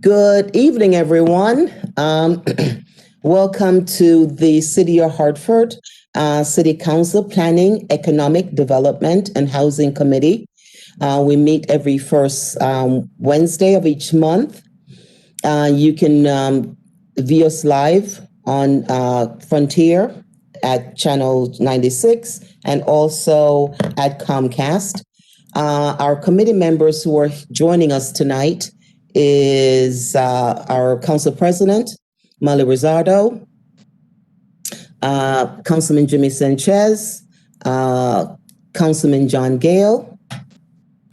Good evening, everyone. Welcome to the City of Hartford City Council Planning, Economic Development, and Housing Committee. We meet every first Wednesday of each month. You can view us live on Frontier at channel 96 and also at Comcast. Our committee members who are joining us tonight is our Council President, Molly Rosado, Councilman Jimmy Sanchez, Councilman John Gayle,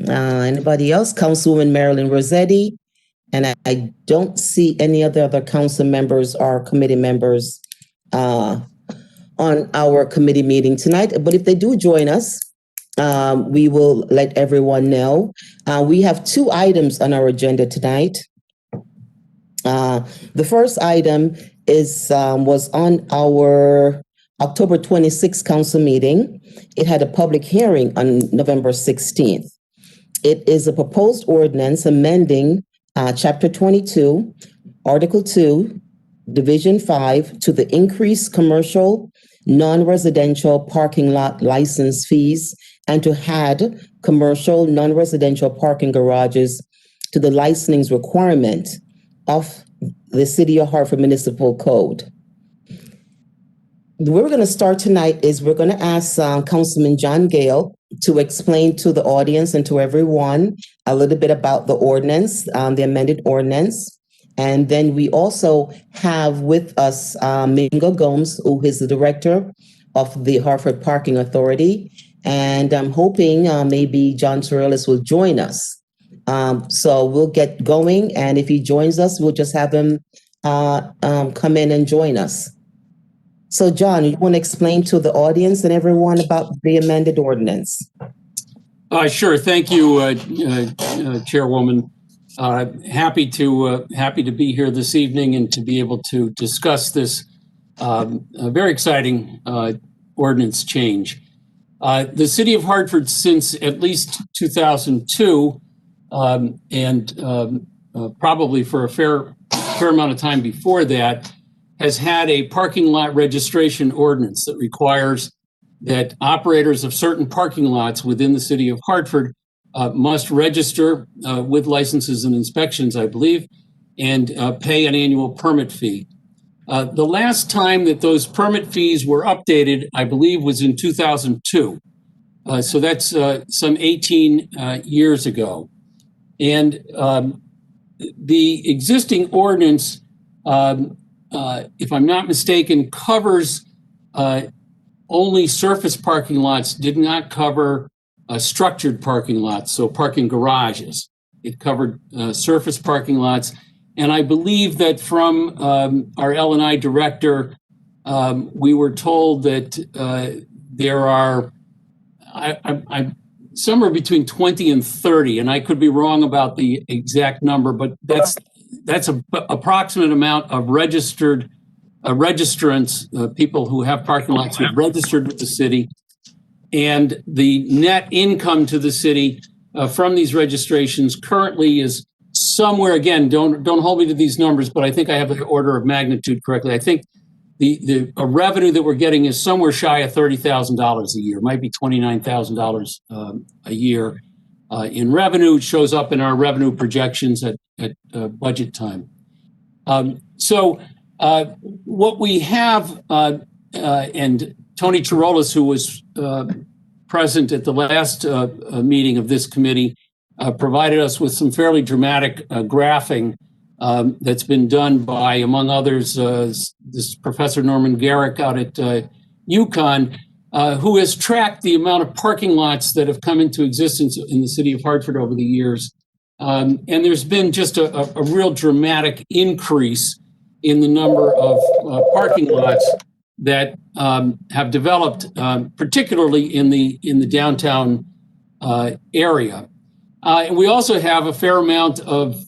anybody else? Councilwoman Marilyn Rossetti, and I don't see any other council members or committee members on our committee meeting tonight. But if they do join us, we will let everyone know. We have two items on our agenda tonight. The first item was on our October 26th council meeting. It had a public hearing on November 16th. It is a proposed ordinance amending Chapter 22, Article 2, Division 5 to the increased commercial non-residential parking lot license fees and to add commercial non-residential parking garages to the licensing requirement of the City of Hartford Municipal Code. Where we're going to start tonight is we're going to ask Councilman John Gayle to explain to the audience and to everyone a little bit about the ordinance, the amended ordinance. And then we also have with us Mingo Gomes, who is the director of the Hartford Parking Authority. And I'm hoping maybe John Torellis will join us. So we'll get going. And if he joins us, we'll just have him come in and join us. So John, you want to explain to the audience and everyone about the amended ordinance? Sure. Thank you, Chairwoman. Happy to be here this evening and to be able to discuss this very exciting ordinance change. The City of Hartford, since at least 2002, and probably for a fair amount of time before that, has had a parking lot registration ordinance that requires that operators of certain parking lots within the City of Hartford must register with licenses and inspections, I believe, and pay an annual permit fee. The last time that those permit fees were updated, I believe, was in 2002. So that's some 18 years ago. And the existing ordinance, if I'm not mistaken, covers only surface parking lots, did not cover structured parking lots, so parking garages. It covered surface parking lots. And I believe that from our L&I director, we were told that there are somewhere between 20 and 30, and I could be wrong about the exact number, but that's an approximate amount of registrants, people who have parking lots who have registered with the city. And the net income to the city from these registrations currently is somewhere, again, don't hold me to these numbers, but I think I have the order of magnitude correctly. I think the revenue that we're getting is somewhere shy of $30,000 a year, might be $29,000 a year in revenue. It shows up in our revenue projections at budget time. So what we have, and Tony Chirolis, who was present at the last meeting of this committee, provided us with some fairly dramatic graphing that's been done by, among others, this Professor Norman Garrick out at UConn, who has tracked the amount of parking lots that have come into existence in the City of Hartford over the years. And there's been just a real dramatic increase in the number of parking lots that have developed, particularly in the downtown area. And we also have a fair amount of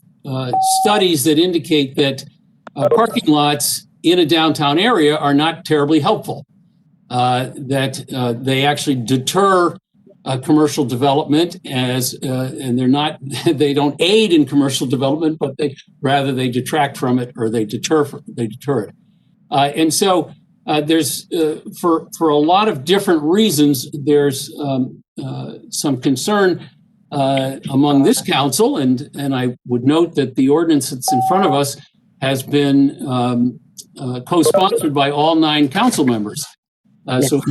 studies that indicate that parking lots in a downtown area are not terribly helpful, that they actually deter commercial development and they're not, they don't aid in commercial development, but they detract from it or they deter it. And so there's, for a lot of different reasons, there's some concern among this council, and I would note that the ordinance that's in front of us has been co-sponsored by all 9 council members. So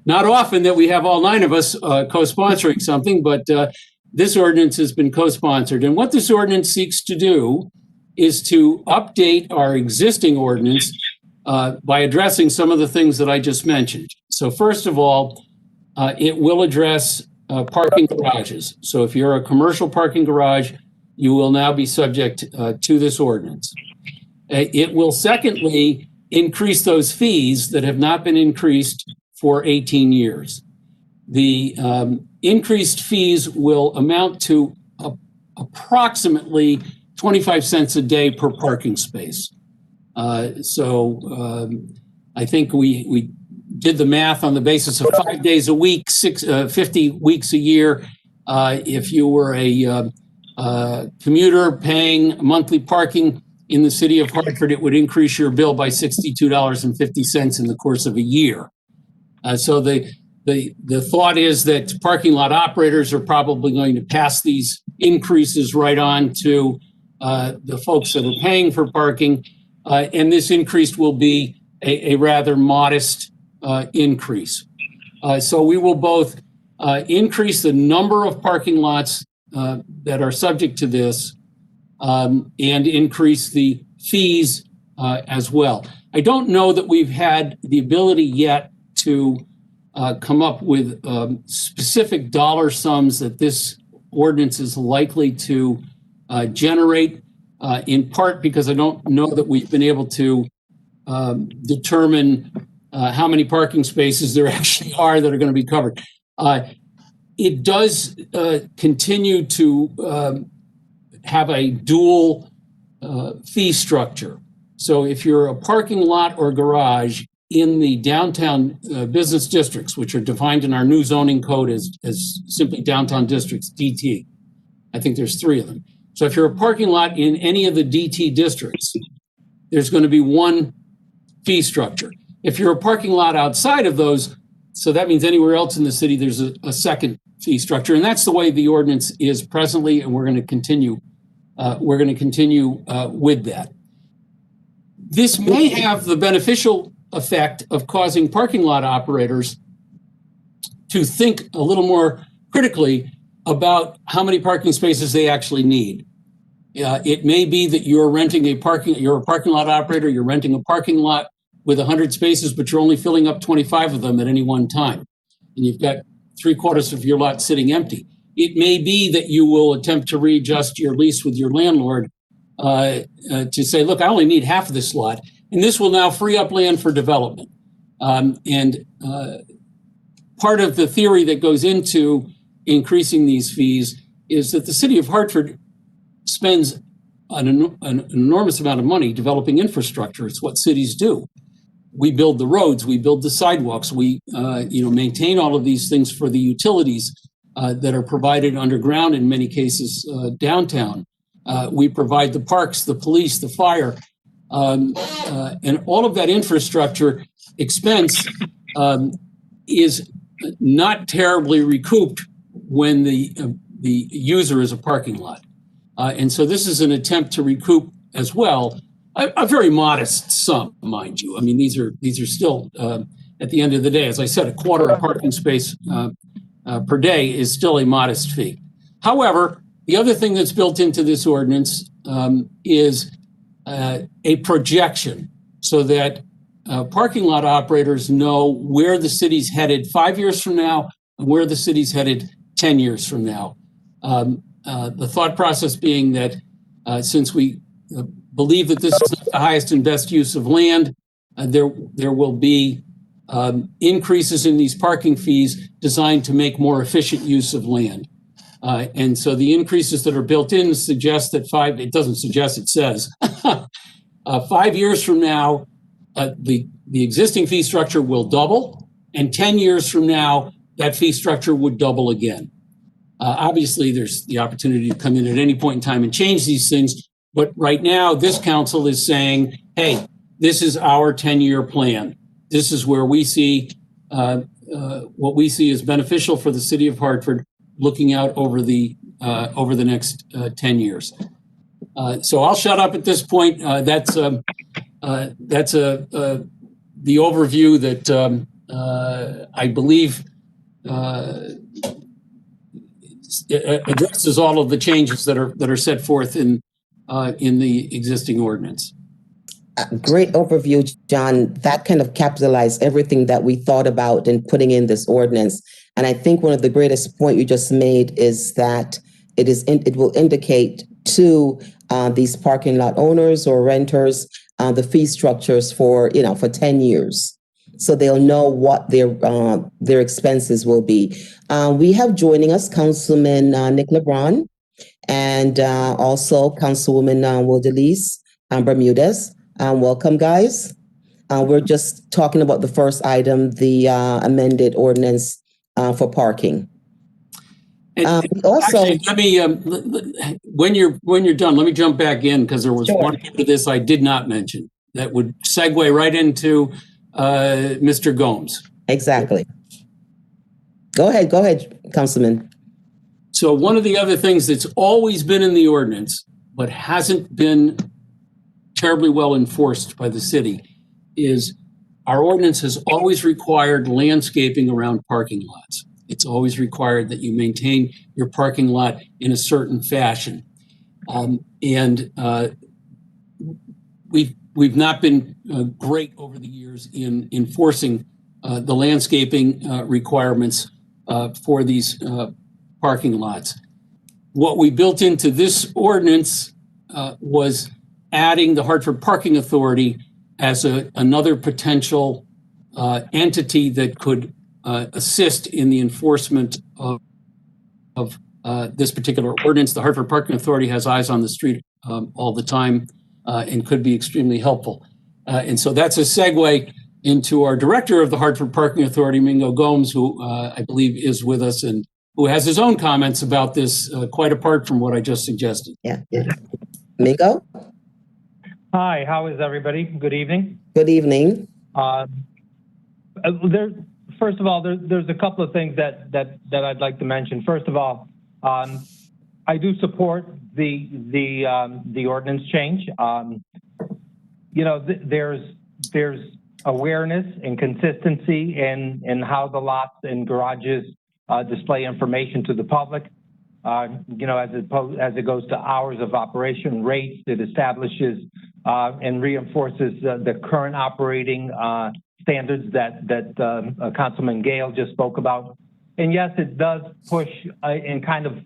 not often that we have all 9 of us co-sponsoring something, but this ordinance has been co-sponsored. And what this ordinance seeks to do is to update our existing ordinance by addressing some of the things that I just mentioned. So first of all, it will address parking garages. So if you're a commercial parking garage, you will now be subject to this ordinance. It will secondly increase those fees that have not been increased for 18 years. The increased fees will amount to approximately 25 cents a day per parking space. So I think we did the math on the basis of 5 days a week, 50 weeks a year. If you were a commuter paying monthly parking in the city of Hartford, it would increase your bill by $62.50 in the course of a year. So the thought is that parking lot operators are probably going to pass these increases right on to the folks that are paying for parking, and this increase will be a rather modest increase. So we will both increase the number of parking lots that are subject to this and increase the fees as well. I don't know that we've had the ability yet to come up with specific dollar sums that this ordinance is likely to generate, in part because I don't know that we've been able to determine how many parking spaces there actually are that are going to be covered. It does continue to have a dual fee structure. So if you're a parking lot or garage in the downtown business districts, which are defined in our new zoning code as simply downtown districts, DT, I think there's 3 of them. So if you're a parking lot in any of the DT districts, there's going to be one fee structure. If you're a parking lot outside of those, so that means anywhere else in the city, there's a second fee structure. And that's the way the ordinance is presently, and we're going to continue with that. This may have the beneficial effect of causing parking lot operators to think a little more critically about how many parking spaces they actually need. It may be that you're a parking lot operator, you're renting a parking lot with 100 spaces, but you're only filling up 25 of them at any one time. And you've got 3/4 of your lot sitting empty. It may be that you will attempt to readjust your lease with your landlord to say, look, I only need half of this lot, and this will now free up land for development. And part of the theory that goes into increasing these fees is that the city of Hartford spends an enormous amount of money developing infrastructure. It's what cities do. We build the roads, we build the sidewalks, we maintain all of these things for the utilities that are provided underground, in many cases downtown. We provide the parks, the police, the fire, and all of that infrastructure expense is not terribly recouped when the user is a parking lot. And so this is an attempt to recoup as well, a very modest sum, mind you. I mean, these are still, at the end of the day, as I said, 1/4 parking space per day is still a modest fee. However, the other thing that's built into this ordinance is a projection so that parking lot operators know where the city's headed 5 years from now and where the city's headed 10 years from now. The thought process being that since we believe that this is the highest and best use of land, there will be increases in these parking fees designed to make more efficient use of land. And so the increases that are built in suggest that it doesn't suggest, it says, 5 years from now, the existing fee structure will double, and 10 years from now, that fee structure would double again. Obviously, there's the opportunity to come in at any point in time and change these things. But right now, this council is saying, hey, this is our 10-year plan. This is where we see what we see as beneficial for the city of Hartford looking out over the next 10 years. So I'll shut up at this point. That's the overview that I believe addresses all of the changes that are set forth in the existing ordinance. Great overview, John. That kind of capitalized everything that we thought about in putting in this ordinance. And I think one of the greatest point you just made is that it will indicate to these parking lot owners or renters the fee structures for 10 years. So they'll know what their expenses will be. We have joining us Councilman Nick LeBron and also Councilwoman Wildelise Bermudez. Welcome, guys. We're just talking about the first item, the amended ordinance for parking. Also, actually, let me when you're done, let me jump back in because there was one part of this I did not mention that would segue right into Mr. Gomes. Exactly. Go ahead, Councilman. So one of the other things that's always been in the ordinance but hasn't been terribly well enforced by the city is our ordinance has always required landscaping around parking lots. It's always required that you maintain your parking lot in a certain fashion. We've not been great over the years in enforcing the landscaping requirements for these parking lots. What we built into this ordinance was adding the Hartford Parking Authority as another potential entity that could assist in the enforcement of this particular ordinance. The Hartford Parking Authority has eyes on the street all the time and could be extremely helpful. And so that's a segue into our director of the Hartford Parking Authority, Mingo Gomes, who I believe is with us and who has his own comments about this quite apart from what I just suggested. Yeah. Mingo? Hi, how is everybody? Good evening. Good evening. First of all, there's a couple of things that I'd like to mention. First of all, I do support the ordinance change. There's awareness and consistency in how the lots and garages display information to the public. As it goes to hours of operation, rates, it establishes and reinforces the current operating standards that Councilman Gayle just spoke about. And yes, it does push and kind of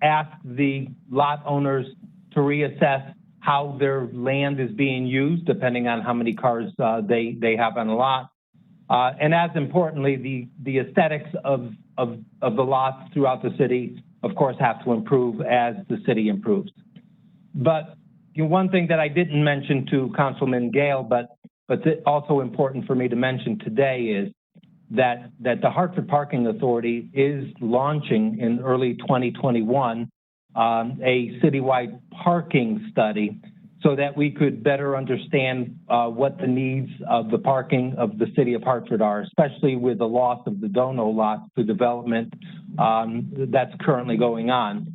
ask the lot owners to reassess how their land is being used, depending on how many cars they have on a lot. And as importantly, the aesthetics of the lots throughout the city, of course, have to improve as the city improves. But one thing that I didn't mention to Councilman Gayle, but also important for me to mention today is that the Hartford Parking Authority is launching in early 2021 a citywide parking study so that we could better understand what the needs of the parking of the city of Hartford are, especially with the loss of the Dono lots to development that's currently going on.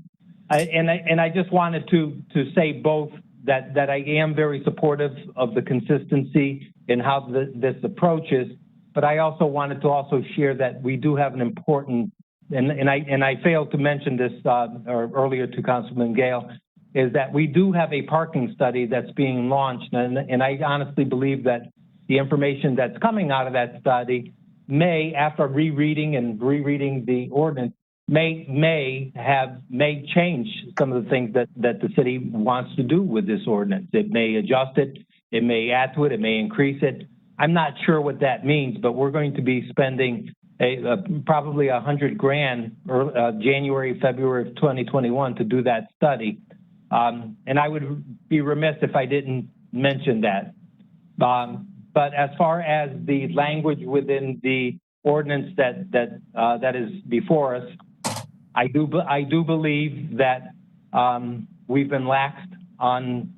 I just wanted to say both that I am very supportive of the consistency in how this approach is, but I also wanted to also share that we do have an important, and I failed to mention this earlier to Councilman Gayle, is that we do have a parking study that's being launched, and I honestly believe that the information that's coming out of that study may, after rereading the ordinance, may change some of the things that the city wants to do with this ordinance. It may adjust it, it may add to it, it may increase it. I'm not sure what that means, but we're going to be spending probably $100,000 January, February of 2021 to do that study. And I would be remiss if I didn't mention that. But as far as the language within the ordinance that is before us, I do believe that we've been laxed on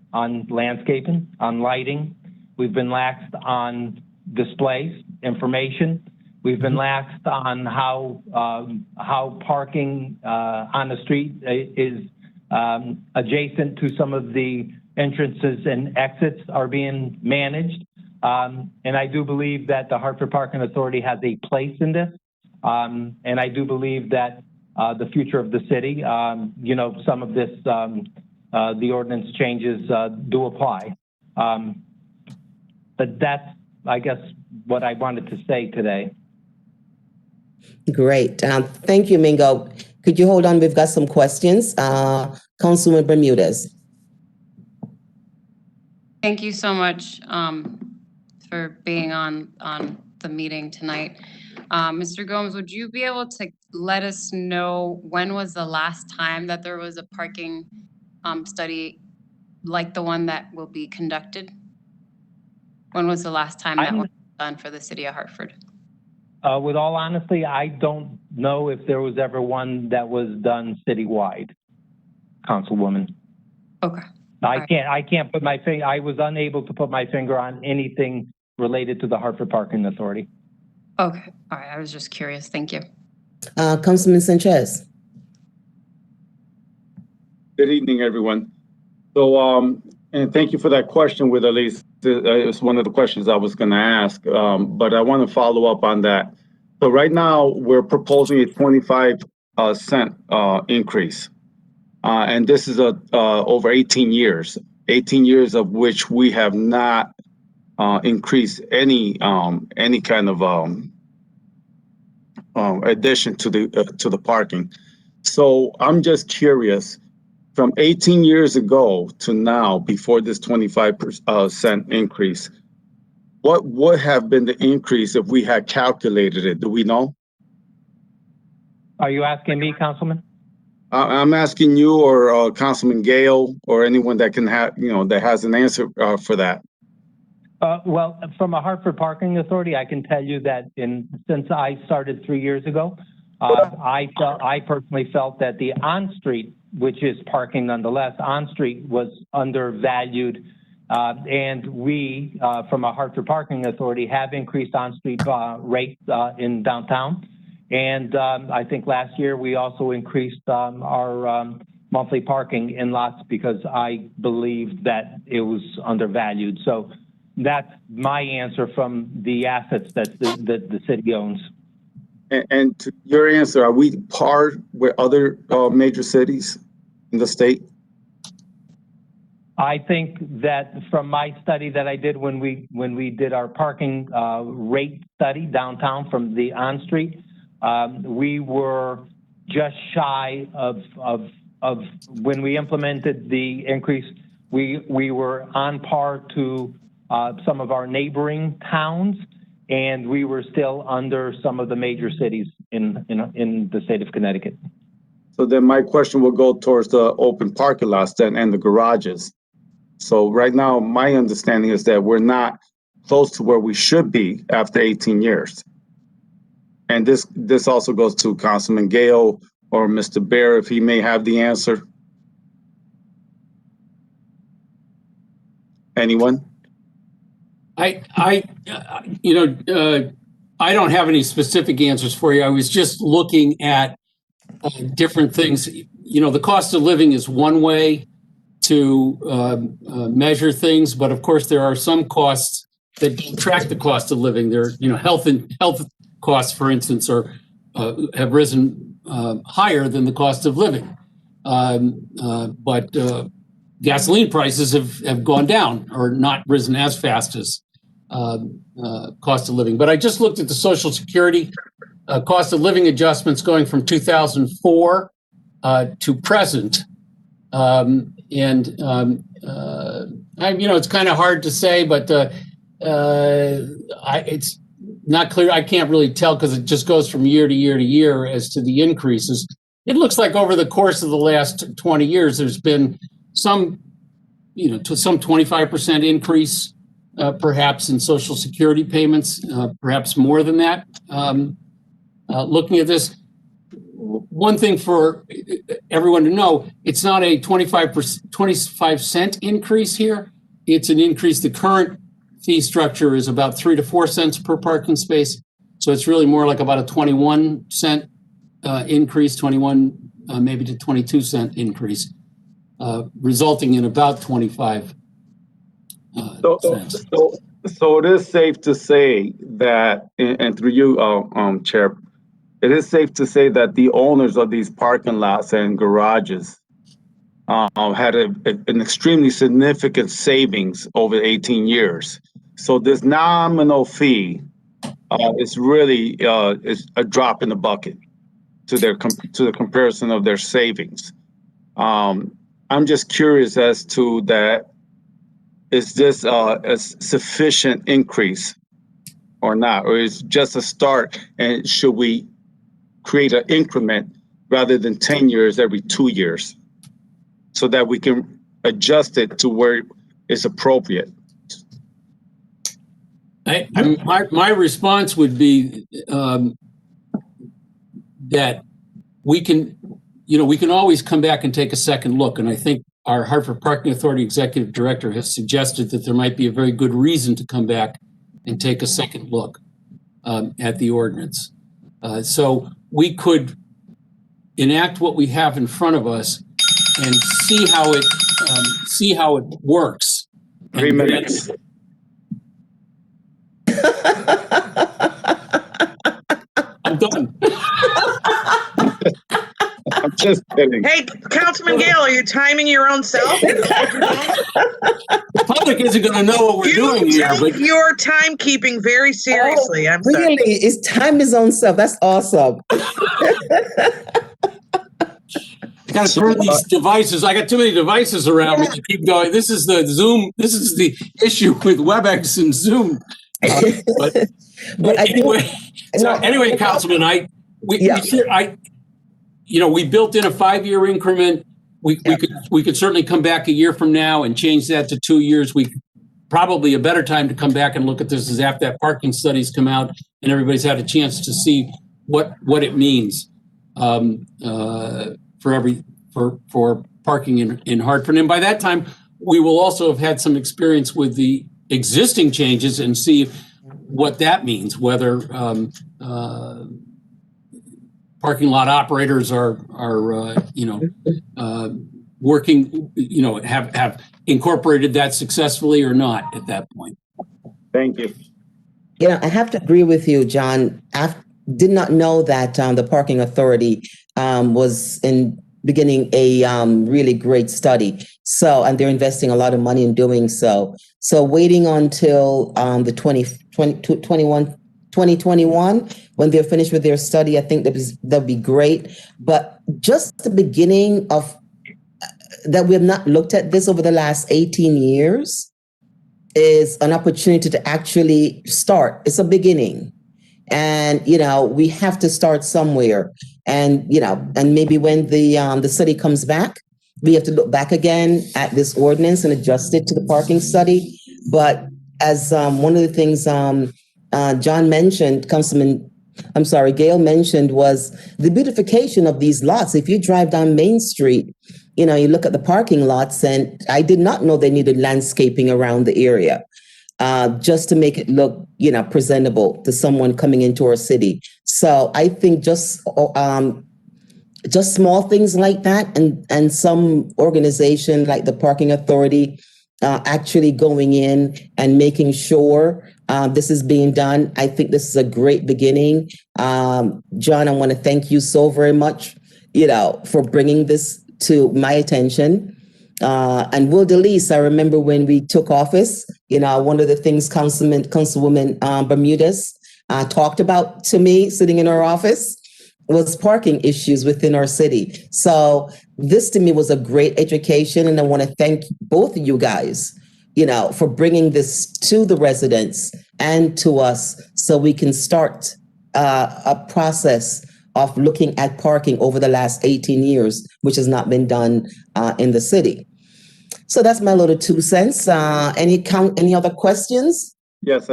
landscaping, on lighting. We've been laxed on displays, information. We've been laxed on how parking on the street is adjacent to some of the entrances and exits are being managed. And I do believe that the Hartford Parking Authority has a place in this. And I do believe that the future of the city, some of this, the ordinance changes do apply. But that's, I guess, what I wanted to say today. Great. Thank you, Mingo. Could you hold on? We've got some questions. Councilwoman Bermudez. Thank you so much for being on the meeting tonight. Mr. Gomes, would you be able to let us know when was the last time that there was a parking study like the one that will be conducted? When was the last time that was done for the city of Hartford? With all honesty, I don't know if there was ever one that was done citywide, Councilwoman. Okay. I can't put my finger, I was unable to put my finger on anything related to the Hartford Parking Authority. Okay. All right. I was just curious. Thank you. Councilman Sanchez. Good evening, everyone. So, and thank you for that question, with at least it's one of the questions I was going to ask, but I want to follow up on that. So right now we're proposing a 25-cent increase, and this is over 18 years of which we have not increased any kind of addition to the parking. So I'm just curious, from 18 years ago to now, before this 25% increase, what would have been the increase if we had calculated it? Do we know? Are you asking me, Councilman? I'm asking you, or Councilman Gayle, or anyone that can have, that has an answer for that. Well, from a Hartford Parking Authority, I can tell you that since I started 3 years ago, I personally felt that the on-street, which is parking nonetheless, on-street was undervalued. And we, from a Hartford Parking Authority, have increased on-street rates in downtown. And I think last year we also increased our monthly parking in lots because I believed that it was undervalued. So that's my answer from the assets that the city owns. And to your answer, are we par with other major cities in the state? I think that from my study that I did when we did our parking rate study downtown from the on-street, we were just shy of when we implemented the increase. We were on par to some of our neighboring towns, and we were still under some of the major cities in the state of Connecticut. So then my question will go towards the open parking lots then and the garages. So right now, my understanding is that we're not close to where we should be after 18 years. And this also goes to Councilman Gayle or Mr. Bear, if he may have the answer. Anyone? I don't have any specific answers for you. I was just looking at different things. The cost of living is one way to measure things, but of course there are some costs that don't track the cost of living. There, health costs, for instance, have risen higher than the cost of living, but gasoline prices have gone down or not risen as fast as cost of living. But I just looked at the Social Security cost of living adjustments going from 2004 to present. It's kind of hard to say, but it's not clear. I can't really tell because it just goes from year to year to year as to the increases. It looks like over the course of the last 20 years, there's been some 25% increase, perhaps in Social Security payments, perhaps more than that. looking at this. One thing for everyone to know, it's not a 25 cent increase here. It's an increase. The current fee structure is about 3 to 4 cents per parking space. So it's really more like about a 21 cent increase, 21 maybe to 22 cent increase, resulting in about 25 cents. So it is safe to say that, and through you, Chair, it is safe to say that the owners of these parking lots and garages had an extremely significant savings over 18 years. So this nominal fee is really is a drop in the bucket to the comparison of their savings. I'm just curious as to that. Is this a sufficient increase or not, or is it just a start? And should we create an increment rather than 10 years every 2 years, so that we can adjust it to where it's appropriate? My response would be that we can always come back and take a second look. And I think our Hartford Parking Authority Executive Director has suggested that there might be a very good reason to come back and take a second look at the ordinance. So we could enact what we have in front of us and see how it works. 3 minutes. I'm done. I'm just kidding. Hey, Councilman Gayle, are you timing your own self? The public isn't going to know what we're doing here, You but take your timekeeping very seriously. I'm sorry. Really? It's time his own self. That's awesome. I got to turn these devices. I got too many devices around me to keep going. This is the Zoom. This is the issue with WebEx and Zoom. But anyway, Councilman, we built in a 5-year increment. We could certainly come back a year from now and change that to 2 years. Probably a better time to come back and look at this is after that parking studies come out and everybody's had a chance to see what it means for parking in Hartford. And by that time, we will also have had some experience with the existing changes and see what that means, whether parking lot operators are working, have incorporated that successfully or not at that point. Thank you. I have to agree with you, John. I did not know that the Parking Authority was beginning a really great study. And they're investing a lot of money in doing so. So waiting until the 2021, when they're finished with their study, I think that'd be great. But just the beginning of that, we have not looked at this over the last 18 years, is an opportunity to actually start. It's a beginning. And, we have to start somewhere. And, and maybe when the study comes back, we have to look back again at this ordinance and adjust it to the parking study. But as one of the things John mentioned, Gayle mentioned, was the beautification of these lots. If you drive down Main Street, you look at the parking lots, and I did not know they needed landscaping around the area just to make it look, presentable to someone coming into our city. So I think just small things like that, and some organization like the Parking Authority actually going in and making sure this is being done. I think this is a great beginning. John, I want to thank you so very much, for bringing this to my attention. And Will DeLeese, I remember when we took office, one of the things Councilwoman Bermudez talked about to me sitting in her office was parking issues within our city. So this to me was a great education. And I want to thank both of you guys, for bringing this to the residents and to us so we can start a process of looking at parking over the last 18 years, which has not been done in the city. So that's my little 2 cents. Any other questions? Yes,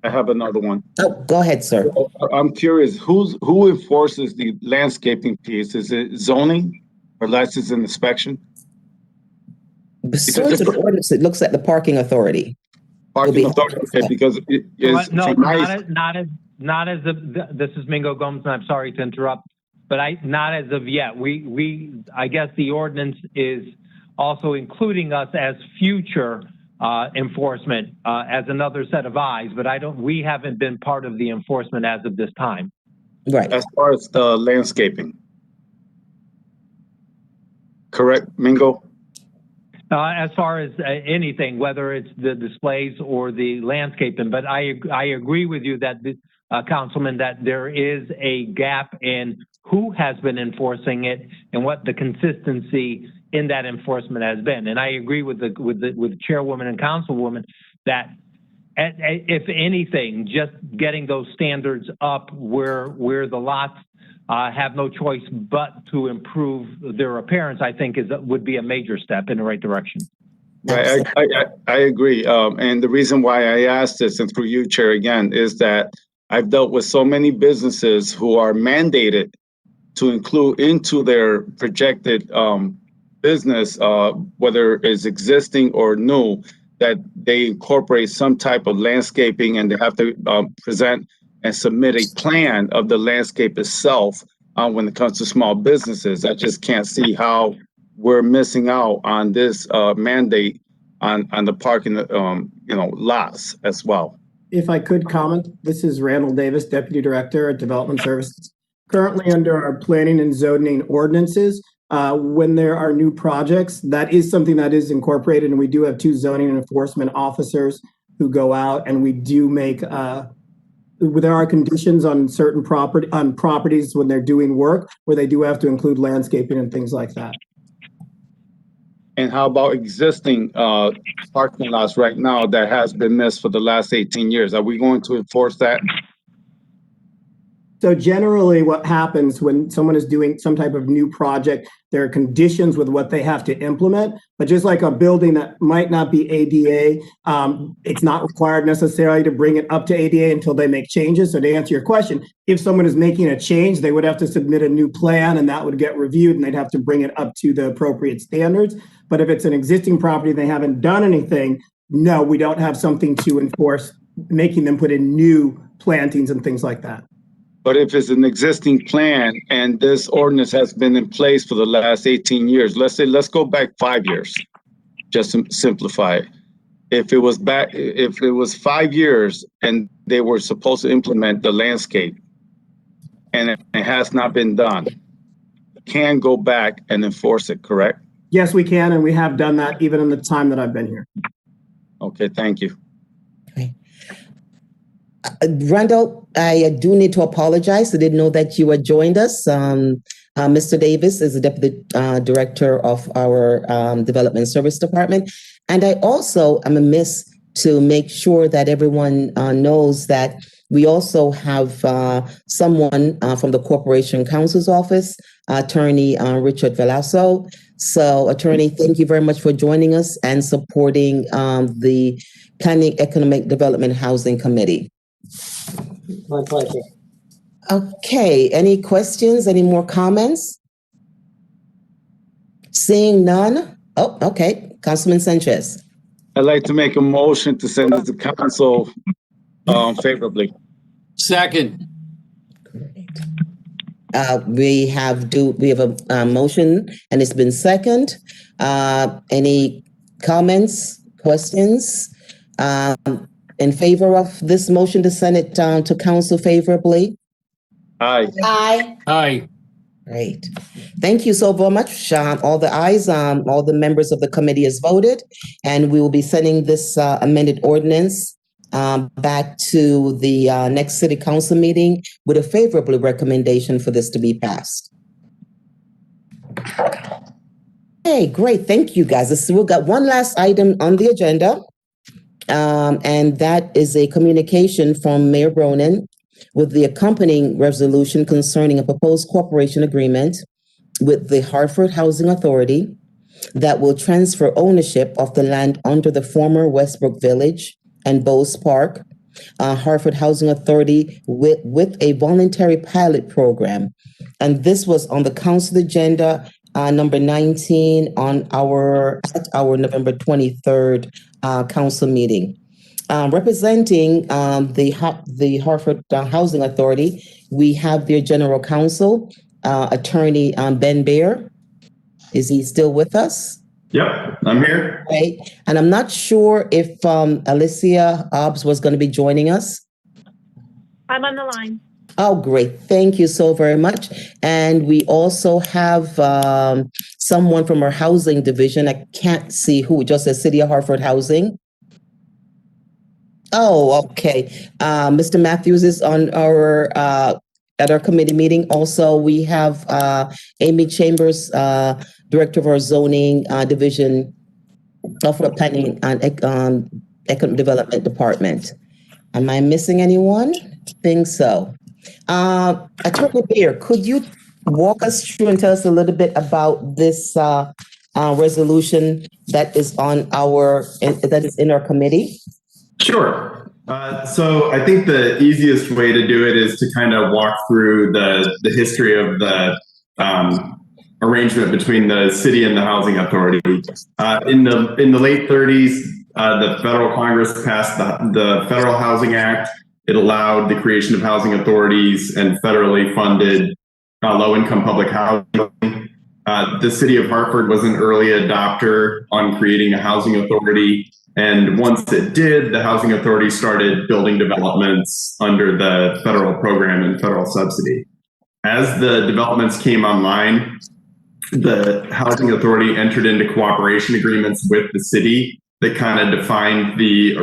I have another one. Oh, go ahead, sir. I'm curious, who enforces the landscaping piece? Is it zoning or license and inspection? Pursuant to the ordinance, it looks at the parking authority. Parking authority, okay, because it is. No, from my- not as of, this is Mingo Gomes, and I'm sorry to interrupt, but not as of yet. I guess the ordinance is also including us as future enforcement as another set of eyes, but we haven't been part of the enforcement as of this time. Right. As far as the landscaping. Correct, Mingo? As far as anything, whether it's the displays or the landscaping, but I agree with you that, Councilman, that there is a gap in who has been enforcing it and what the consistency in that enforcement has been. And I agree with the chairwoman and councilwoman that, if anything, just getting those standards up where the lots have no choice but to improve their appearance, I think would be a major step in the right direction. Right, I agree. And the reason why I asked this, and through you, Chair, again, is that I've dealt with so many businesses who are mandated to include into their projected business, whether it's existing or new, that they incorporate some type of landscaping, and they have to present and submit a plan of the landscape itself when it comes to small businesses. I just can't see how we're missing out on this mandate on the parking, lots as well. If I could comment, this is Randall Davis, Deputy Director at Development Services. Currently under our planning and zoning ordinances, when there are new projects, that is something that is incorporated, and we do have 2 zoning and enforcement officers who go out, and we do make, there are conditions on certain properties when they're doing work where they do have to include landscaping and things like that. And how about existing parking lots right now that has been missed for the last 18 years? Are we going to enforce that? So generally what happens when someone is doing some type of new project, there are conditions with what they have to implement, but just like a building that might not be ADA, it's not required necessarily to bring it up to ADA until they make changes. So to answer your question, if someone is making a change, they would have to submit a new plan, and that would get reviewed, and they'd have to bring it up to the appropriate standards. But if it's an existing property, they haven't done anything, no, we don't have something to enforce, making them put in new plantings and things like that. But if it's an existing plan and this ordinance has been in place for the last 18 years, let's go back 5 years, just to simplify it. If it was 5 years and they were supposed to implement the landscape and it has not been done, can go back and enforce it, correct? Yes, we can, and we have done that even in the time that I've been here. Okay, thank you. Okay. Randall, I do need to apologize. I didn't know that you had joined us. Mr. Davis is the Deputy Director of our Development Service Department. And I also am amiss to make sure that everyone knows that we also have someone from the Corporation Counsel's Office, Attorney Richard Velasco. So, Attorney, thank you very much for joining us and supporting the Planning, Economic Development, Housing Committee. My pleasure. Okay, any questions, any more comments? Seeing none. Oh, okay, Councilman Sanchez. I'd like to make a motion to send it to council favorably. Second. We have a motion and it's been second. Any comments, questions? In favor of this motion to send it to council favorably? Aye. Aye. Aye. Great. Thank you so very much. All the ayes, all the members of the committee has voted, and we will be sending this amended ordinance back to the next city council meeting with a favorable recommendation for this to be passed. Okay, great. Thank you, guys. We've got one last item on the agenda, and that is a communication from Mayor Bronin with the accompanying resolution concerning a proposed cooperation agreement with the Hartford Housing Authority that will transfer ownership of the land under the former Westbrook Village and Bowes Park Hartford Housing Authority with a voluntary pilot program. And this was on the council agenda, number 19 on at our November 23rd council meeting. Representing the Hartford Housing Authority, we have their general counsel, attorney Ben Bear. Is he still with us? Yep, I'm here. Right. And I'm not sure if Alicia Obbs was going to be joining us. I'm on the line. Oh, great. Thank you so very much. And we also have someone from our housing division. I can't see who, just says City of Hartford Housing. Oh, okay. Mr. Matthews is on our at our committee meeting. Also, we have Amy Chambers, Director of our zoning division of the Planning and Economic Development Department. Am I missing anyone? I think so. Attorney Beer, could you walk us through and tell us a little bit about this resolution that is in our committee? Sure. So I think the easiest way to do it is to kind of walk through the history of the arrangement between the city and the housing authority. In the late 30s, the federal Congress passed the Federal Housing Act. It allowed the creation of housing authorities and federally funded low-income public housing. The city of Hartford was an early adopter on creating a housing authority. And once it did, the housing authority started building developments under the federal program and federal subsidy. As the developments came online, the housing authority entered into cooperation agreements with the city that kind of defined the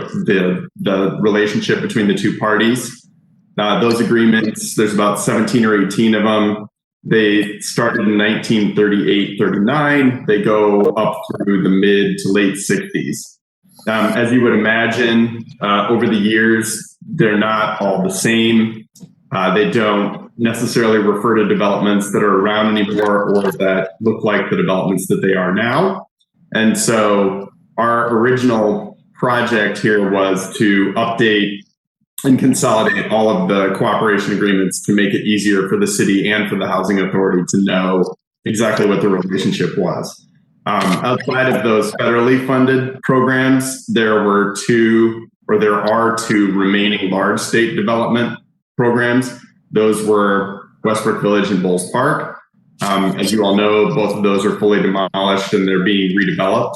relationship between the two parties. Those agreements, there's about 17 or 18 of them. They started in 1938-39. They go up through the mid to late 60s. As you would imagine, over the years, they're not all the same. They don't necessarily refer to developments that are around anymore or that look like the developments that they are now. And so our original project here was to update and consolidate all of the cooperation agreements to make it easier for the city and for the housing authority to know exactly what the relationship was. Outside of those federally funded programs, there are two remaining large state development programs. Those were Westbrook Village and Bulls Park. As you all know, both of those are fully demolished and they're being redeveloped.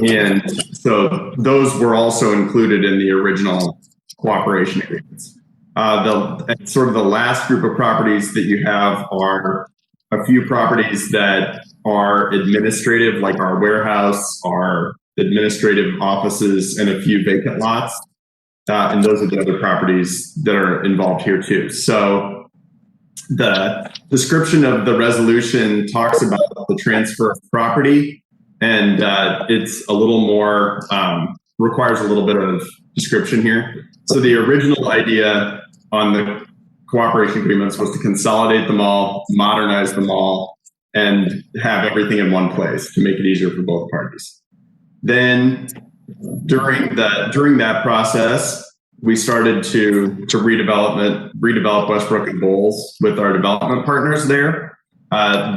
And so those were also included in the original cooperation agreements. Sort of the last group of properties that you have are a few properties that are administrative, like our warehouse, our administrative offices, and a few vacant lots. And those are the other properties that are involved here too. So the description of the resolution talks about the transfer of property, and it's a little more, requires a little bit of description here. So the original idea on the cooperation agreements was to consolidate them all, modernize them all, and have everything in one place to make it easier for both parties. Then during that process, we started to redevelop Westbrook and Bulls with our development partners there.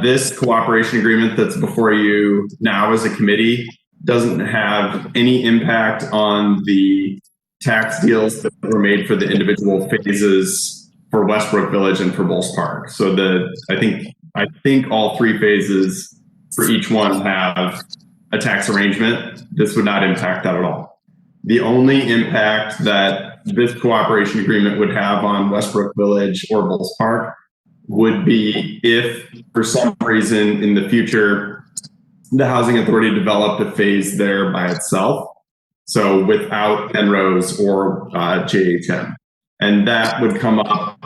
This cooperation agreement that's before you now as a committee doesn't have any impact on the tax deals that were made for the individual phases for Westbrook Village and for Bulls Park. So I think all three phases for each one have a tax arrangement. This would not impact that at all. The only impact that this cooperation agreement would have on Westbrook Village or Bulls Park would be if for some reason in the future, the housing authority developed a phase there by itself. So without Penrose or JHM. And that would come up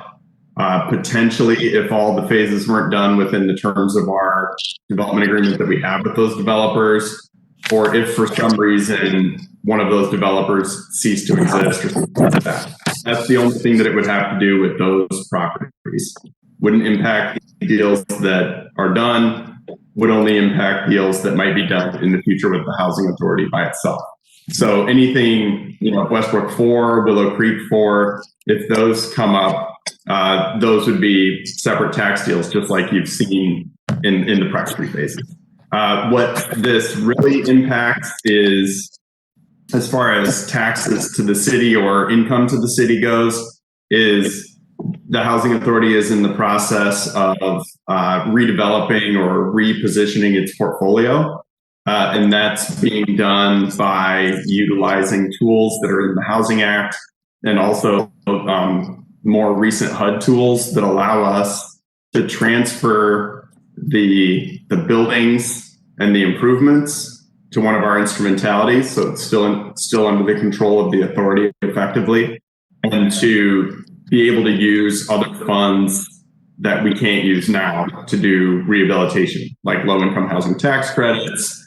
potentially if all the phases weren't done within the terms of our development agreement that we have with those developers, or if for some reason one of those developers ceased to exist or something like that. That's the only thing that it would have to do with those properties. Wouldn't impact deals that are done, would only impact deals that might be done in the future with the housing authority by itself. So anything, Westbrook 4, Willow Creek 4, if those come up, those would be separate tax deals, just like you've seen in the press phases. What this really impacts is, as far as taxes to the city or income to the city goes, is the Housing Authority is in the process of redeveloping or repositioning its portfolio. And that's being done by utilizing tools that are in the Housing Act, and also more recent HUD tools that allow us to transfer the buildings and the improvements to one of our instrumentalities, so it's still under the control of the authority effectively, and to be able to use other funds that we can't use now to do rehabilitation, like low-income housing tax credits,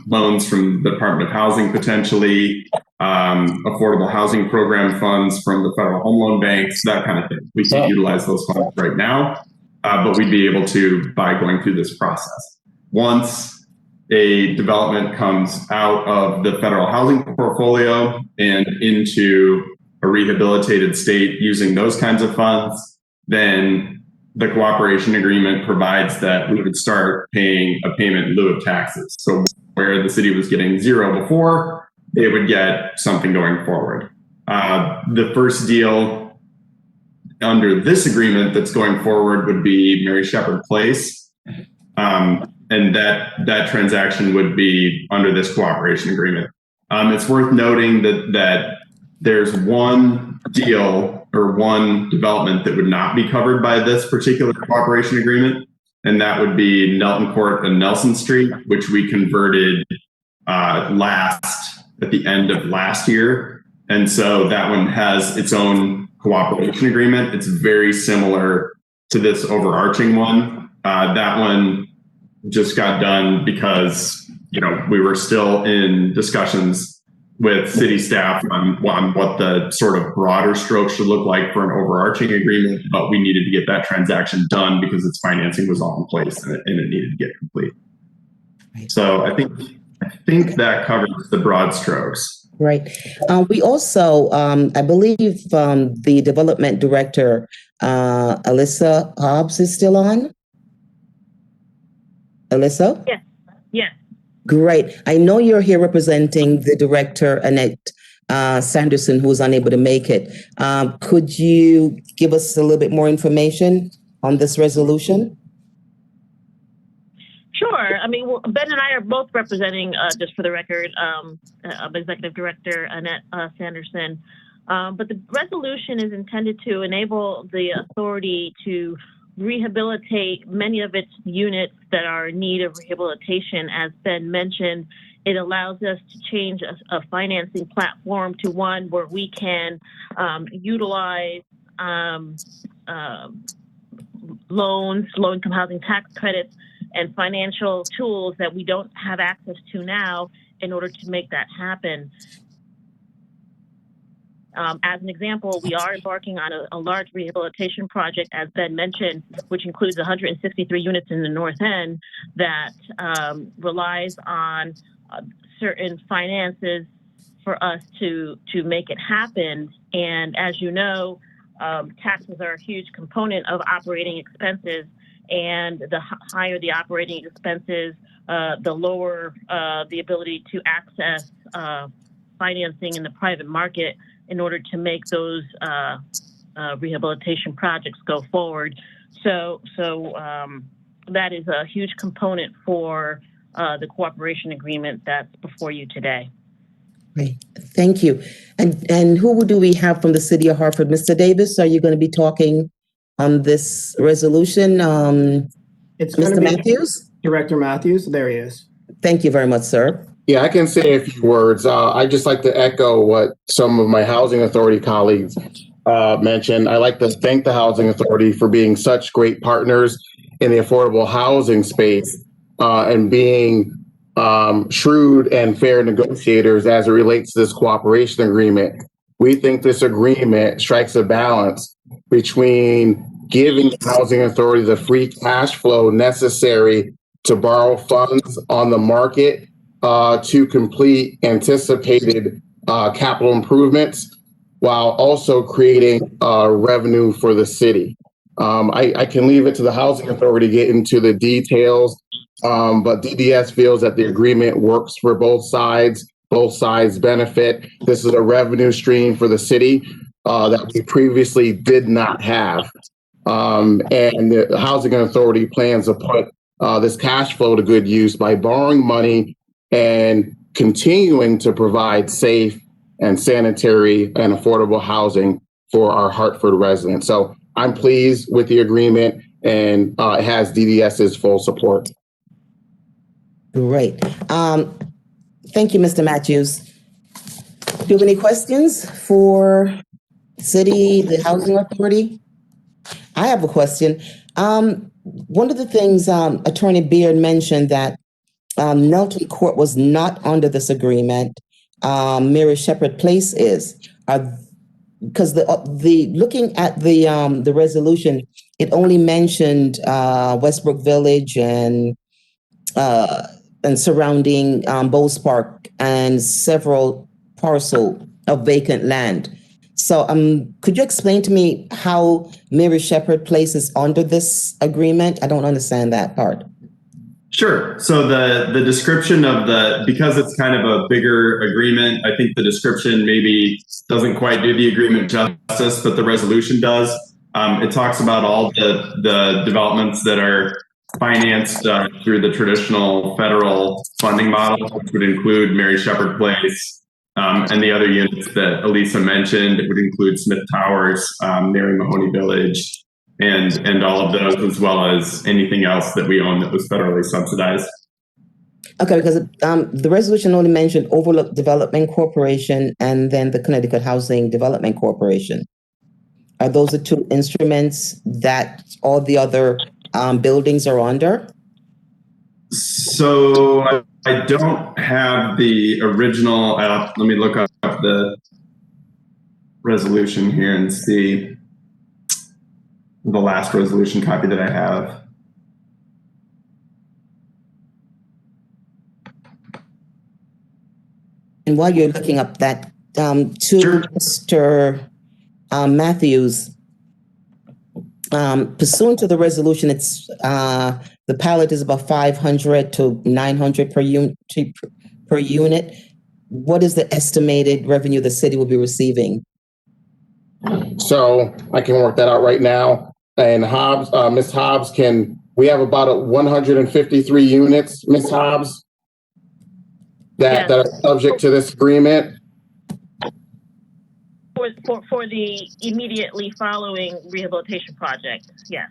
loans from the Department of Housing potentially, affordable housing program funds from the federal home loan banks, that kind of thing. We can't utilize those funds right now, but we'd be able to by going through this process. Once a development comes out of the federal housing portfolio and into a rehabilitated state using those kinds of funds, then the cooperation agreement provides that we would start paying a payment in lieu of taxes. So where the city was getting zero before, they would get something going forward. The first deal under this agreement that's going forward would be Mary Shepherd Place. And that transaction would be under this cooperation agreement. It's worth noting that there's one deal or one development that would not be covered by this particular cooperation agreement, and that would be Nelton Court and Nelson Street, which we converted at the end of last year. And so that one has its own cooperation agreement. It's very similar to this overarching one. That one just got done because, we were still in discussions with city staff on what the sort of broader stroke should look like for an overarching agreement, but we needed to get that transaction done because its financing was all in place and it needed to get complete. So I think that covers the broad strokes. Right. We also, I believe the development director, Alyssa Hobbs, is still on. Alyssa? Yes. Yes. Great. I know you're here representing the director, Annette Sanderson, who's unable to make it. Could you give us a little bit more information on this resolution? Sure. I mean, Ben and I are both representing, just for the record, Executive Director Annette Sanderson. But the resolution is intended to enable the authority to rehabilitate many of its units that are in need of rehabilitation. As Ben mentioned, it allows us to change a financing platform to one where we can utilize loans, low-income housing tax credits, and financial tools that we don't have access to now in order to make that happen. As an example, we are embarking on a large rehabilitation project, as Ben mentioned, which includes 163 units in the North End that relies on certain finances for us to make it happen. And as you know, taxes are a huge component of operating expenses, and the higher the operating expenses, the lower the ability to access financing in the private market in order to make those rehabilitation projects go forward. So that is a huge component for the cooperation agreement that's before you today. Great, thank you. And who do we have from the city of Hartford? Mr. Davis, are you going to be talking on this resolution? It's Mr. Matthews? Director Matthews, there he is. Thank you very much, sir. Yeah, I can say a few words. I'd just like to echo what some of my Housing Authority colleagues mentioned. I'd like to thank the Housing Authority for being such great partners in the affordable housing space and being shrewd and fair negotiators as it relates to this cooperation agreement. We think this agreement strikes a balance between giving the Housing Authority the free cash flow necessary to borrow funds on the market to complete anticipated capital improvements while also creating revenue for the city. I can leave it to the Housing Authority to get into the details, but DDS feels that the agreement works for both sides. Both sides benefit. This is a revenue stream for the city that we previously did not have. And the Housing Authority plans to put this cash flow to good use by borrowing money and continuing to provide safe and sanitary and affordable housing for our Hartford residents. So I'm pleased with the agreement, and it has DDS's full support. Great. Thank you, Mr. Matthews. Do you have any questions for the Housing Authority? I have a question. One of the things Attorney Beard mentioned that Nelton Court was not under this agreement. Mary Shepherd Place is. Because the looking at the resolution, it only mentioned Westbrook Village and surrounding Bowes Park and several parcel of vacant land. So could you explain to me how Mary Shepherd Place is under this agreement? I don't understand that part. Sure. So the description of because it's kind of a bigger agreement, I think the description maybe doesn't quite do the agreement justice, but the resolution does. It talks about all the developments that are financed through the traditional federal funding model, which would include Mary Shepherd Place, and the other units that Elisa mentioned. It would include Smith Towers, Mary Mahoney Village, and all of those, as well as anything else that we own that was federally subsidized. Okay, because the resolution only mentioned Overlook Development Corporation and then the Connecticut Housing Development Corporation. Are those the two instruments that all the other buildings are under? So I don't have the original. Let me look up the resolution here and see the last resolution copy that I have. And while you're looking up that, to Sure. Mr. Matthews, pursuant to the resolution, it's the pallet is about 500 to 900 per unit. What is the estimated revenue the city will be receiving? So I can work that out right now. And Hobbs, Ms. Hobbs, we have about 153 units, Ms. Hobbs, that are subject to this agreement. For the immediately following rehabilitation project, yes.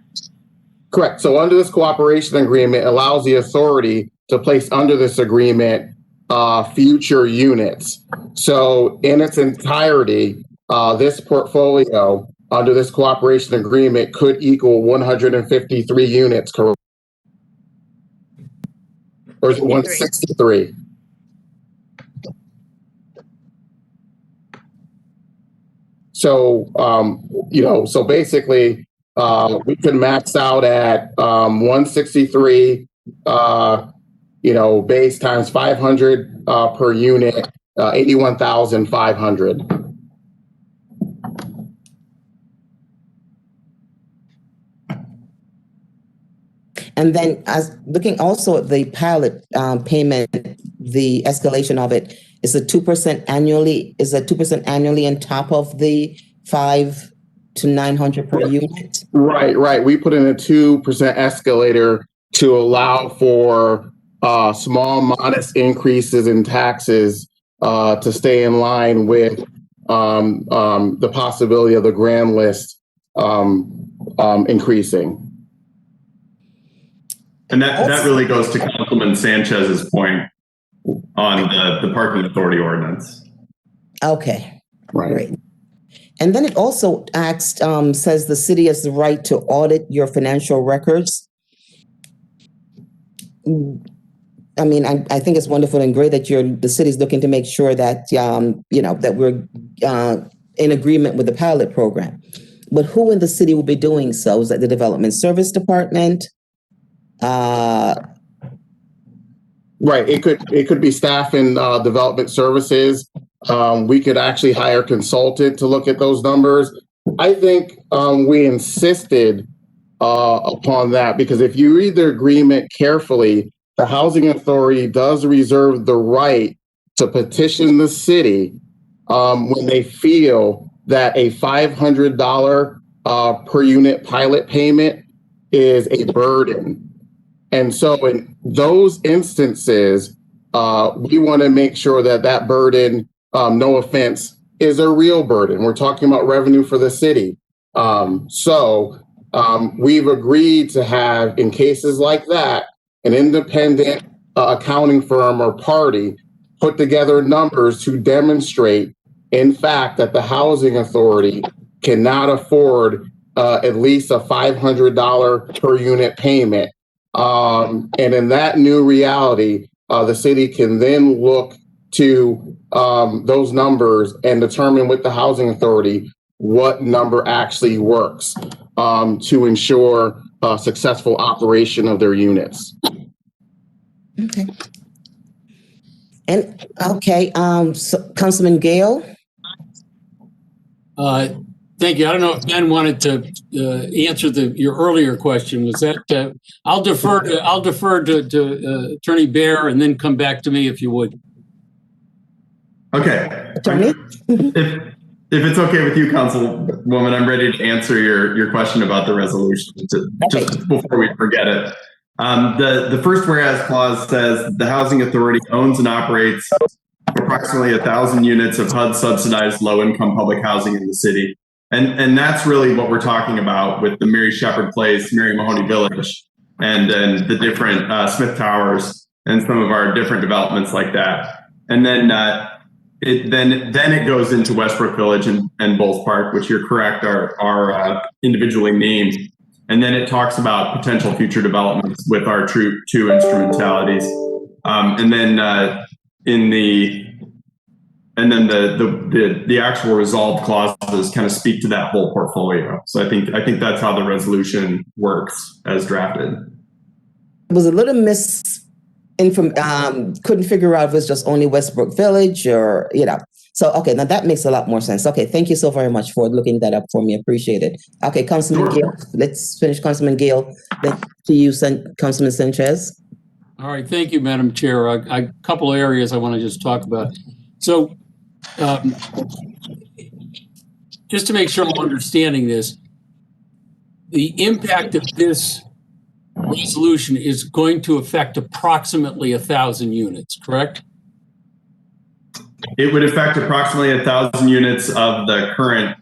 Correct. So under this cooperation agreement allows the authority to place under this agreement future units. So in its entirety, this portfolio under this cooperation agreement could equal 153 units, correct? Or is it 163? So, so basically, we could max out at 163, base times 500 per unit, 81,500. And then as looking also at the pallet payment, the escalation of it is a 2% annually. Is a 2% annually on top of the 500 to 900 per unit? Right. We put in a 2% escalator to allow for small, modest increases in taxes to stay in line with the possibility of the grand list increasing. And that really goes to Councilman Sanchez's point on the parking authority ordinance. Okay, right. Great. And then it also asks, says the city has the right to audit your financial records. I mean, I think it's wonderful and great that the city's looking to make sure that, that we're in agreement with the pilot program. But who in the city will be doing so? Is that the Development Service Department? Right. It could be staff and development services. We could actually hire a consultant to look at those numbers. I think we insisted upon that because if you read the agreement carefully, the housing authority does reserve the right to petition the city when they feel that a $500 per unit pilot payment is a burden. And so in those instances, we want to make sure that that burden, no offense, is a real burden. We're talking about revenue for the city. We've agreed to have, in cases like that, an independent accounting firm or party put together numbers to demonstrate, in fact, that the housing authority cannot afford at least a $500 per unit payment. And in that new reality, the city can then look to those numbers and determine with the housing authority what number actually works to ensure successful operation of their units. Okay. And okay, so Councilman Gayle. Thank you. I don't know if Ben wanted to answer your earlier question. Was that I'll defer to Attorney Bear and then come back to me if you would. Okay. Attorney? If it's okay with you, Councilwoman, I'm ready to answer your question about the resolution just before we forget it. The first whereas clause says the housing authority owns and operates approximately 1,000 units of HUD subsidized low income public housing in the city. And that's really what we're talking about with the Mary Shepherd Place, Mary Mahoney Village, and the different Smith Towers and some of our different developments like that. And then it goes into Westbrook Village and Bowles Park, which you're correct are individually named. And then it talks about potential future developments with our two instrumentalities. And then the actual resolved clauses kind of speak to that whole portfolio. So I think that's how the resolution works as drafted. It was a little couldn't figure out if it was just only Westbrook Village or, So, okay, now that makes a lot more sense. Okay, thank you so very much for looking that up for me. Appreciate it. Okay, Councilman Gayle, let's finish Councilman Gayle. Then to you, Councilman Sanchez. All right, thank you, Madam Chair. A couple of areas I want to just talk about. So, just to make sure I'm understanding this, the impact of this resolution is going to affect approximately 1,000 units, correct? It would affect approximately 1,000 units of the current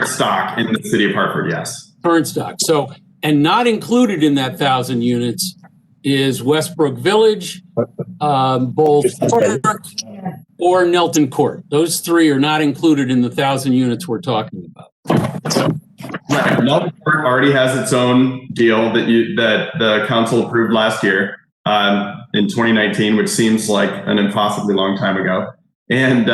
stock in the city of Hartford, yes. Current stock. So, and not included in that 1,000 units is Westbrook Village, Bowles Park, or Nelton Court. Those three are not included in the 1,000 units we're talking about. Right. Nelton Court already has its own deal that the council approved last year in 2019, which seems like an impossibly long time ago. And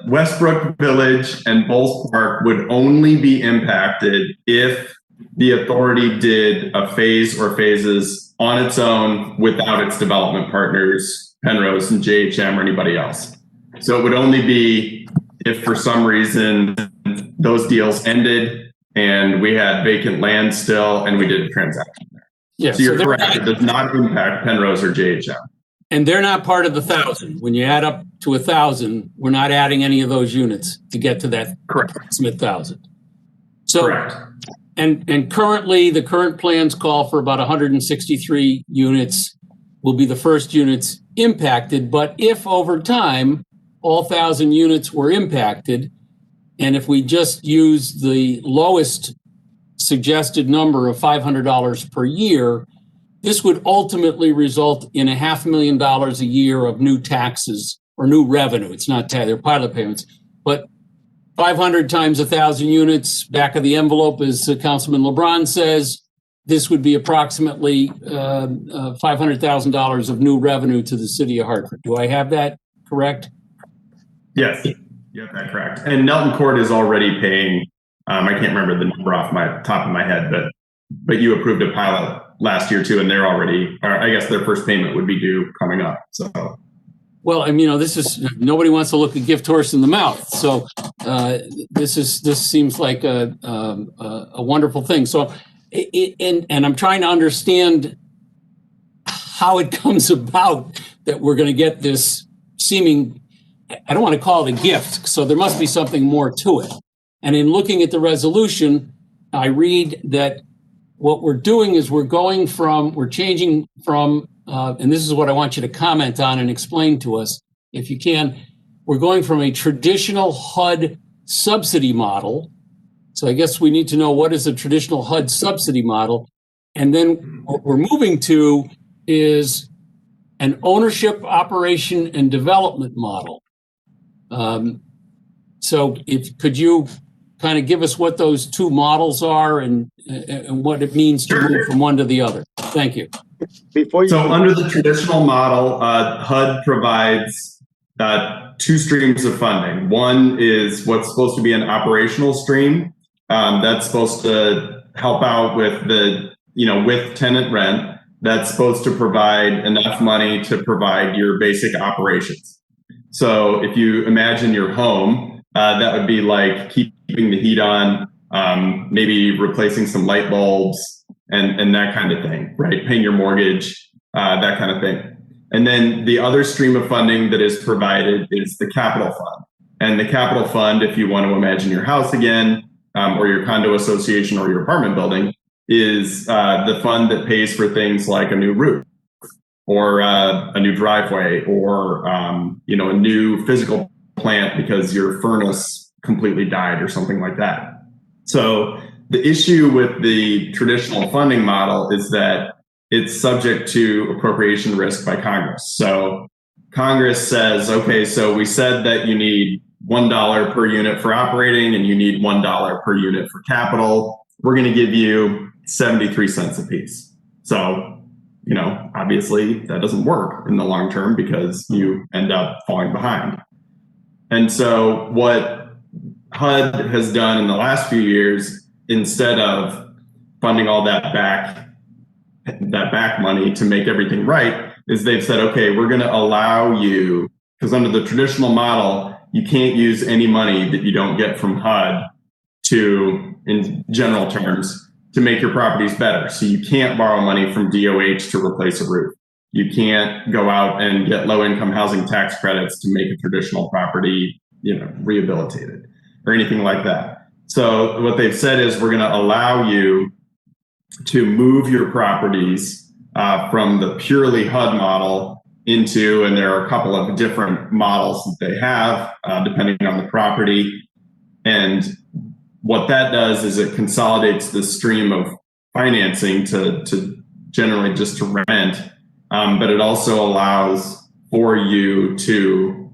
Westbrook Village and Bowles Park would only be impacted if the authority did a phase or phases on its own without its development partners, Penrose and JHM or anybody else. So it would only be if for some reason those deals ended and we had vacant land still and we did a transaction there. Yeah, so you're correct. It does not impact Penrose or JHM. And they're not part of the 1,000. When you add up to 1,000, we're not adding any of those units to get to that Smith 1,000. So, correct. And currently, the current plans call for about 163 units will be the first units impacted. But if over time, all 1,000 units were impacted, and if we just use the lowest suggested number of $500 per year, this would ultimately result in $500,000 a year of new taxes or new revenue. It's not they're pilot payments, but 500 times 1,000 units, back of the envelope, as Councilman LeBron says, this would be approximately $500,000 of new revenue to the city of Hartford. Do I have that correct? Yes, you have that correct. And Nelton Court is already paying, I can't remember the number off my top of my head, but you approved a pilot last year too, and they're already, or I guess their first payment would be due coming up. So. Well, I mean, this is, nobody wants to look a gift horse in the mouth. So this seems like a wonderful thing. So, and I'm trying to understand how it comes about that we're going to get this seeming, I don't want to call it a gift. So there must be something more to it. And in looking at the resolution, I read that what we're doing is we're changing from, and this is what I want you to comment on and explain to us, if you can. We're going from a traditional HUD subsidy model. So I guess we need to know, what is a traditional HUD subsidy model? And then what we're moving to is an ownership, operation, and development model. So could you kind of give us what those two models are and what it means to move from one to the other? Thank you. So under the traditional model, HUD provides two streams of funding. One is what's supposed to be an operational stream. That's supposed to help out with with tenant rent. That's supposed to provide enough money to provide your basic operations. So if you imagine your home, that would be like keeping the heat on, maybe replacing some light bulbs and that kind of thing, right? Paying your mortgage, that kind of thing. And then the other stream of funding that is provided is the capital fund. And the capital fund, if you want to imagine your house again, or your condo association or your apartment building, is the fund that pays for things like a new roof or a new driveway or a new physical plant because your furnace completely died or something like that. So the issue with the traditional funding model is that it's subject to appropriation risk by Congress. So Congress says, okay, so we said that you need $1 per unit for operating and you need $1 per unit for capital. We're going to give you 73 cents a piece. So, obviously that doesn't work in the long term because you end up falling behind. And so what HUD has done in the last few years, instead of funding all that back money to make everything right, is they've said, okay, we're going to allow you, because under the traditional model, you can't use any money that you don't get from HUD to, in general terms, to make your properties better. So you can't borrow money from DOH to replace a roof. You can't go out and get low-income housing tax credits to make a traditional property, rehabilitated or anything like that. So what they've said is we're going to allow you to move your properties from the purely HUD model into, and there are a couple of different models that they have depending on the property. And what that does is it consolidates the stream of financing to generally just to rent, but it also allows for you to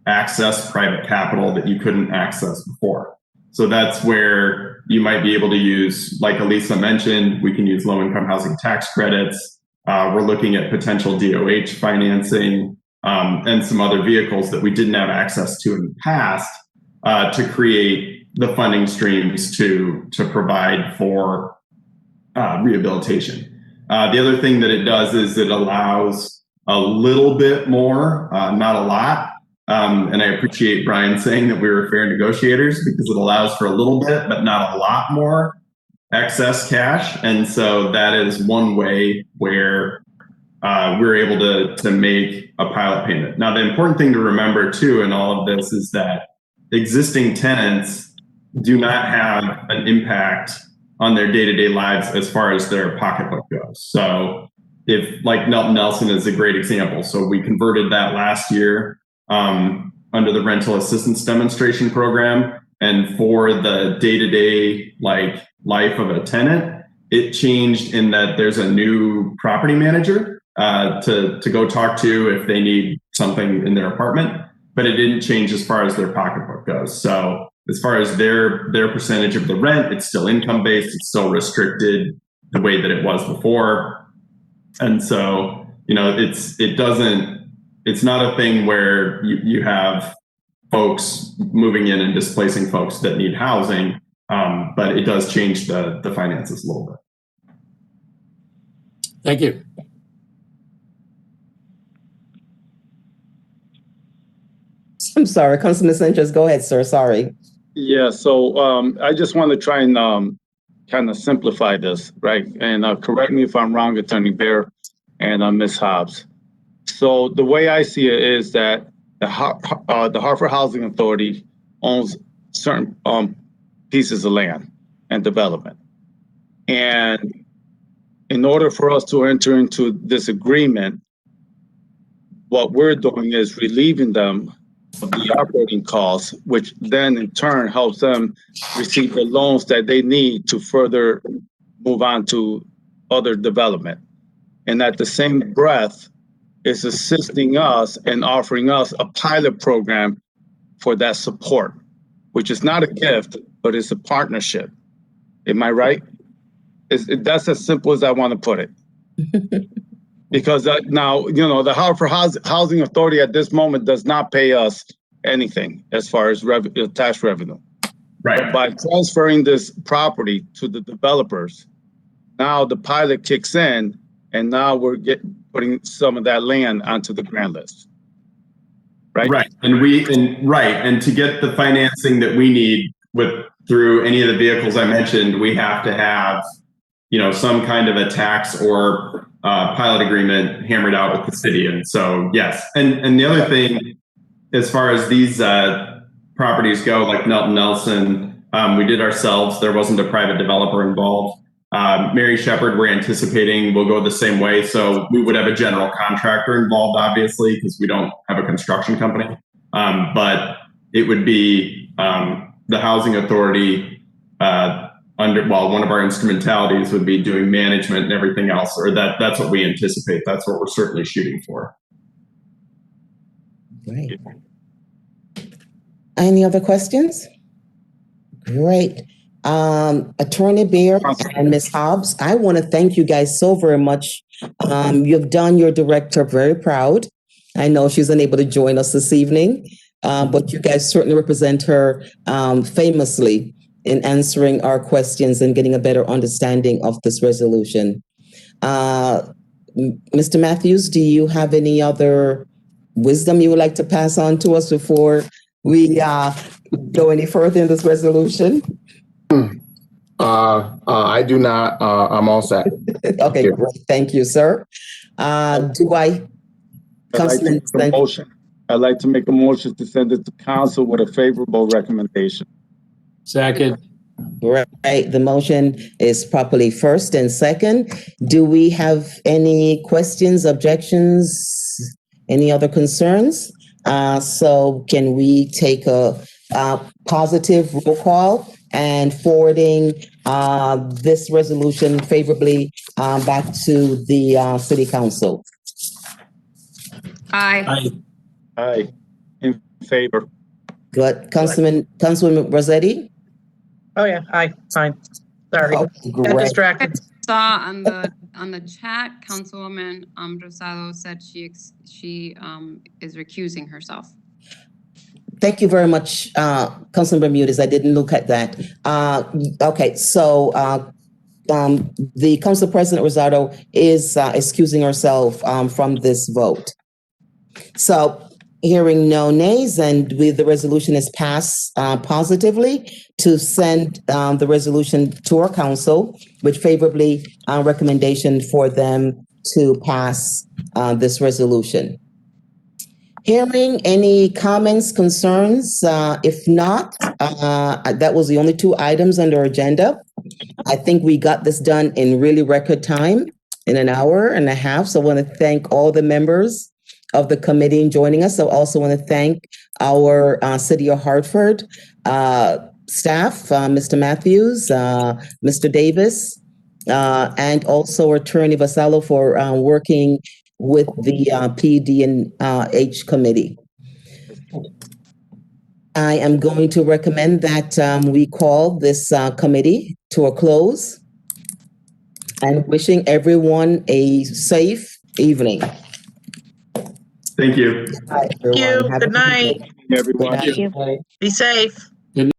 access private capital that you couldn't access before. So that's where you might be able to use, like Elisa mentioned, we can use low-income housing tax credits. We're looking at potential DOH financing and some other vehicles that we didn't have access to in the past to create the funding streams to provide for rehabilitation. The other thing that it does is it allows a little bit more, not a lot. And I appreciate Brian saying that we were fair negotiators because it allows for a little bit, but not a lot more excess cash. And so that is one way where we're able to make a pilot payment. Now, the important thing to remember too in all of this is that existing tenants do not have an impact on their day-to-day lives as far as their pocketbook goes. So if, like Nelton Nelson is a great example. So we converted that last year under the rental assistance demonstration program. And for the day-to-day life of a tenant, it changed in that there's a new property manager to go talk to if they need something in their apartment, but it didn't change as far as their pocketbook goes. So as far as their percentage of the rent, it's still income-based, it's still restricted the way that it was before. And so, it's not a thing where you have folks moving in and displacing folks that need housing, but it does change the finances a little bit. Thank you. I'm sorry, Councilman Sanchez, go ahead, sir, sorry. Yeah, so I just want to try and kind of simplify this, right? And correct me if I'm wrong, Attorney Bear and Ms. Hobbs. So the way I see it is that the Hartford Housing Authority owns certain pieces of land and development. And in order for us to enter into this agreement, what we're doing is relieving them of the operating costs, which then in turn helps them receive the loans that they need to further move on to other development. And at the same breath, is assisting us and offering us a pilot program for that support, which is not a gift, but it's a partnership. Am I right? That's as simple as I want to put it. Because now, you know, the Hartford Housing Authority at this moment does not pay us anything as far as tax revenue. Right. But by transferring this property to the developers, now the pilot kicks in, and now we're putting some of that land onto the grant list. Right. Right. And to get the financing that we need through any of the vehicles I mentioned, we have to have, you know, some kind of a tax or pilot agreement hammered out with the city. And so, yes. And the other thing, as far as these properties go, like Nelton Nelson, we did ourselves. There wasn't a private developer involved. Mary Shepherd, we're anticipating will go the same way. So we would have a general contractor involved, obviously, because we don't have a construction company. But it would be the housing authority one of our instrumentalities would be doing management and everything else, or that's what we anticipate. That's what we're certainly shooting for. Great. Any other questions? Great. Attorney Bear and Ms. Hobbs, I want to thank you guys so very much. You've done your director very proud. I know she's unable to join us this evening, but you guys certainly represent her famously in answering our questions and getting a better understanding of this resolution. Mr. Matthews, do you have any other wisdom you would like to pass on to us before we go any further in this resolution? I do not. I'm all set. Okay, great. Thank you, sir. Councilman I'd like to make a motion to send it to council with a favorable recommendation. Second. Right. The motion is properly first and second. Do we have any questions, objections, any other concerns? So can we take a positive roll call and forwarding this resolution favorably back to the city council? Aye. Aye. In favor. Good. Councilwoman Rossetti? Oh, yeah, aye, fine. Sorry, Oh, got great. distracted. Saw on the chat, Councilwoman Rosado said she is recusing herself. Thank you very much, Councilman Bermudez. I didn't look at that. Okay, so the Council President Rosado is excusing herself from this vote. So hearing no nays, and the resolution is passed positively to send the resolution to our council with favorably recommendation for them to pass this resolution. Hearing any comments, concerns? If not, that was the only two items under our agenda. I think we got this done in really record time, in an hour and a half. So I want to thank all the members of the committee in joining us. So I also want to thank our City of Hartford staff, Mr. Matthews, Mr. Davis, and also Attorney Vasallo for working with the PD&H committee. I am going to recommend that we call this committee to a close and wishing everyone a safe evening. Thank you. Thank you. Good night. Everyone. Thank you. Be safe.